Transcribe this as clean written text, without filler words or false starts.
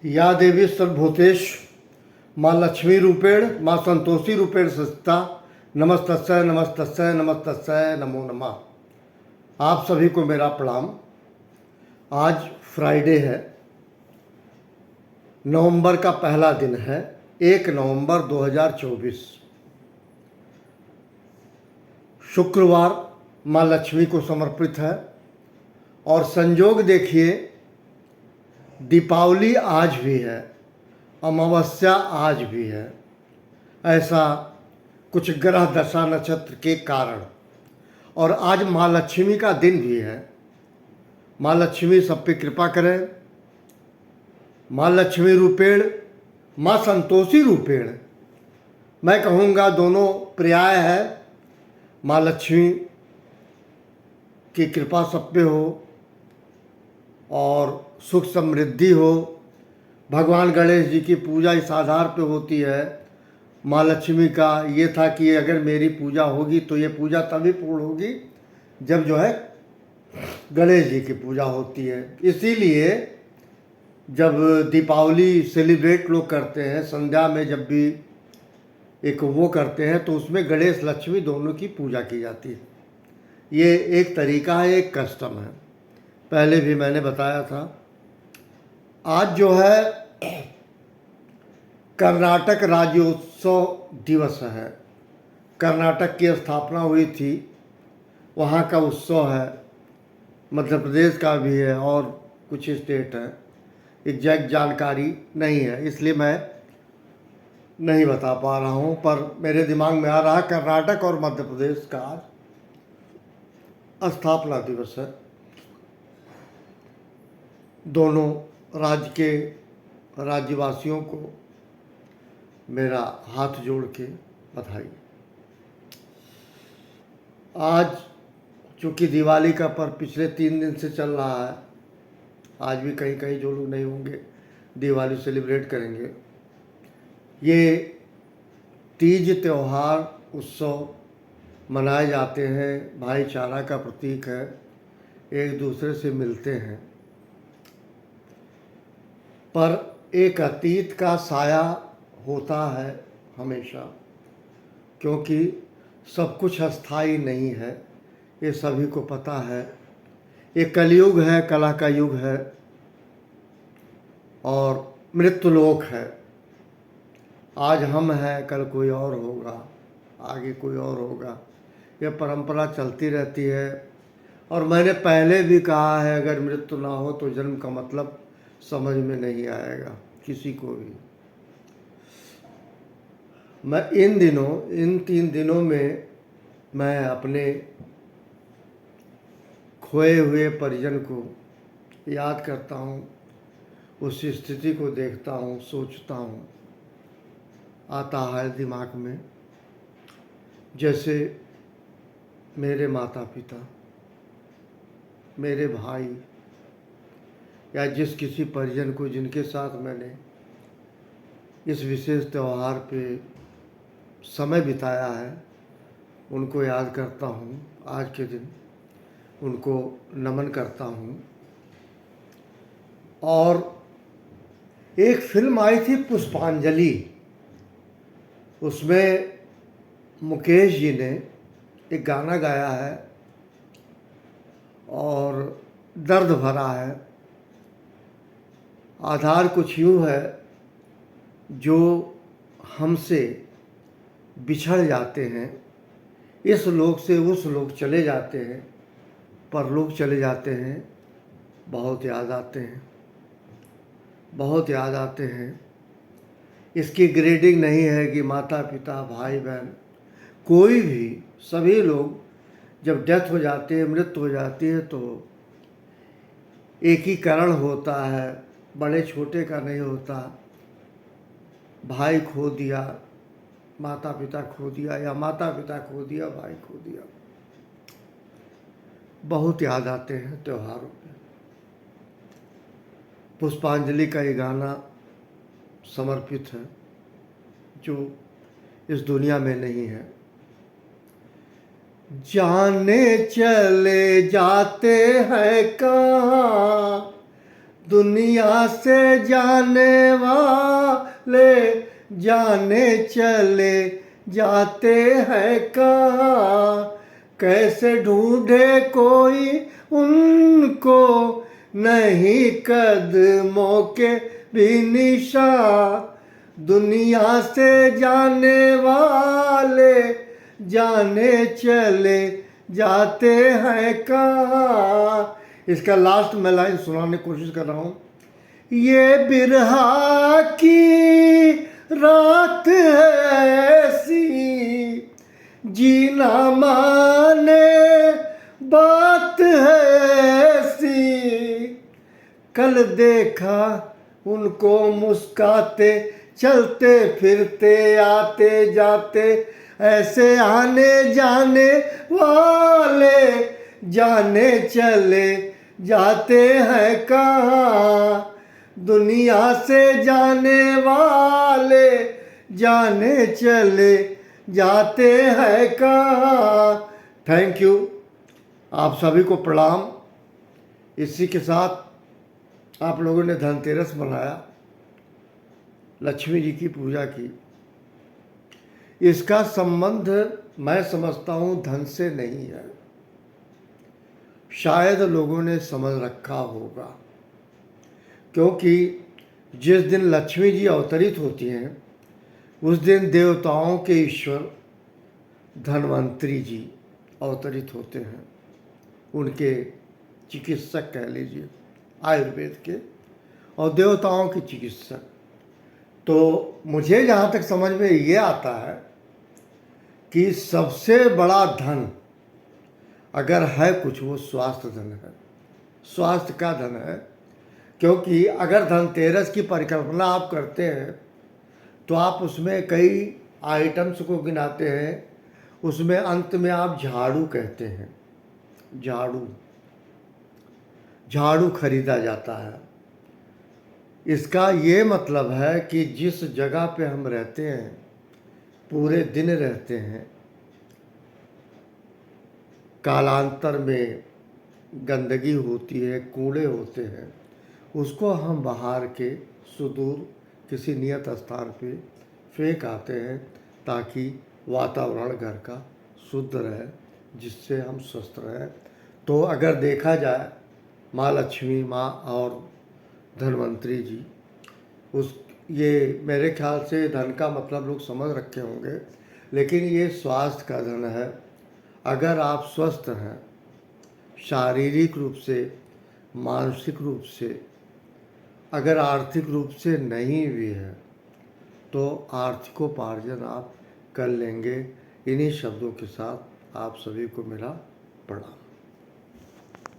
या देवी सर्वभूतेश माँ लक्ष्मी रूपेण माँ संतोषी रूपेण संस्थिता नमस्तस्यै नमस्तस्यै नमस्तस्यै नमो नमः। आप सभी को मेरा प्रणाम। आज फ्राइडे है, नवंबर का पहला दिन है, 1 नवंबर 2024। शुक्रवार माँ लक्ष्मी को समर्पित है और संयोग देखिए दीपावली आज भी है, अमावस्या आज भी है। ऐसा कुछ ग्रह दशा नक्षत्र के कारण, और आज माँ लक्ष्मी का दिन भी है। माँ लक्ष्मी सब पे कृपा करें। माँ लक्ष्मी रूपेण माँ संतोषी रूपेण, मैं कहूँगा दोनों पर्याय है। माँ लक्ष्मी की कृपा सब पे हो और सुख समृद्धि हो। भगवान गणेश जी की पूजा इस आधार पे होती है। माँ लक्ष्मी का ये था कि अगर मेरी पूजा होगी तो ये पूजा तभी पूर्ण होगी जब जो है गणेश जी की पूजा होती है। इसीलिए जब दीपावली सेलिब्रेट लोग करते हैं, संध्या में जब भी एक वो करते हैं तो उसमें गणेश लक्ष्मी दोनों की पूजा की जाती है। ये एक तरीका है, एक कस्टम है, पहले भी मैंने बताया था। आज जो है कर्नाटक राज्योत्सव दिवस है। कर्नाटक की स्थापना हुई थी, वहाँ का उत्सव है। मध्य प्रदेश का भी है और कुछ स्टेट है, एग्जैक्ट जानकारी नहीं है इसलिए मैं नहीं बता पा रहा हूँ, पर मेरे दिमाग में आ रहा है कर्नाटक और मध्य प्रदेश का आज स्थापना दिवस है। दोनों राज्य के राज्यवासियों को मेरा हाथ जोड़ के बधाई। आज चूँकि दिवाली का पर्व पिछले 3 दिन से चल रहा है, आज भी कहीं कहीं जो लोग नहीं होंगे दिवाली सेलिब्रेट करेंगे। ये तीज त्यौहार उत्सव मनाए जाते हैं, भाईचारा का प्रतीक है, एक दूसरे से मिलते हैं। पर एक अतीत का साया होता है हमेशा, क्योंकि सब कुछ अस्थाई नहीं है, ये सभी को पता है। ये कलयुग है, कला का युग है और मृत्युलोक है। आज हम हैं, कल कोई और होगा, आगे कोई और होगा। यह परंपरा चलती रहती है। और मैंने पहले भी कहा है, अगर मृत्यु ना हो तो जन्म का मतलब समझ में नहीं आएगा किसी को भी। मैं इन 3 दिनों में मैं अपने खोए हुए परिजन को याद करता हूँ, उस स्थिति को देखता हूँ, सोचता हूँ, आता है दिमाग में। जैसे मेरे माता पिता, मेरे भाई, या जिस किसी परिजन को जिनके साथ मैंने इस विशेष त्यौहार पे समय बिताया है, उनको याद करता हूँ। आज के दिन उनको नमन करता हूँ। और एक फिल्म आई थी पुष्पांजलि, उसमें मुकेश जी ने एक गाना गाया है और दर्द भरा है। आधार कुछ यूँ है, जो हमसे बिछड़ जाते हैं, इस लोक से उस लोक चले जाते हैं, परलोक चले जाते हैं, बहुत याद आते हैं, बहुत याद आते हैं। इसकी ग्रेडिंग नहीं है कि माता पिता भाई बहन कोई भी, सभी लोग जब डेथ हो जाती है, मृत्यु हो जाती है, तो एकीकरण होता है, बड़े छोटे का नहीं होता। भाई खो दिया, माता पिता खो दिया, या माता पिता खो दिया, भाई खो दिया, बहुत याद आते हैं त्योहारों पे। पुष्पांजलि का ये गाना समर्पित है जो इस दुनिया में नहीं है। जाने चले जाते हैं कहाँ, दुनिया से जाने वाले जाने चले जाते हैं कहाँ, कैसे ढूंढे कोई उनको नहीं कदमों के भी निशान। दुनिया से जाने वाले जाने चले जाते हैं कहाँ। इसका लास्ट मैं लाइन सुनाने की कोशिश कर रहा हूँ। ये बिरहा की रात है ऐसी, जीना माने बात है ऐसी, कल देखा उनको मुस्काते चलते फिरते आते जाते, ऐसे आने जाने वाले जाने चले जाते हैं कहाँ। दुनिया से जाने वाले जाने चले जाते हैं कहाँ। थैंक यू, आप सभी को प्रणाम। इसी के साथ आप लोगों ने धनतेरस मनाया, लक्ष्मी जी की पूजा की। इसका संबंध मैं समझता हूँ धन से नहीं है, शायद लोगों ने समझ रखा होगा, क्योंकि जिस दिन लक्ष्मी जी अवतरित होती हैं उस दिन देवताओं के ईश्वर धन्वंतरी जी अवतरित होते हैं। उनके चिकित्सक कह लीजिए, आयुर्वेद के और देवताओं के चिकित्सक। तो मुझे जहाँ तक समझ में ये आता है कि सबसे बड़ा धन अगर है कुछ, वो स्वास्थ्य धन है, स्वास्थ्य का धन है। क्योंकि अगर धनतेरस की परिकल्पना आप करते हैं तो आप उसमें कई आइटम्स को गिनाते हैं, उसमें अंत में आप झाड़ू कहते हैं, झाड़ू खरीदा जाता है। इसका ये मतलब है कि जिस जगह पे हम रहते हैं, पूरे दिन रहते हैं, कालांतर में गंदगी होती है, कूड़े होते हैं, उसको हम बाहर के सुदूर किसी नियत स्थान पे फेंक आते हैं ताकि वातावरण घर का शुद्ध रहे, जिससे हम स्वस्थ रहें। तो अगर देखा जाए, माँ लक्ष्मी, माँ और धन्वंतरी जी, ये मेरे ख्याल से धन का मतलब लोग समझ रखे होंगे, लेकिन ये स्वास्थ्य का धन है। अगर आप स्वस्थ हैं, शारीरिक रूप से, मानसिक रूप से, अगर आर्थिक रूप से नहीं भी है, तो आर्थिकोपार्जन आप कर लेंगे। इन्हीं शब्दों के साथ आप सभी को मेरा प्रणाम।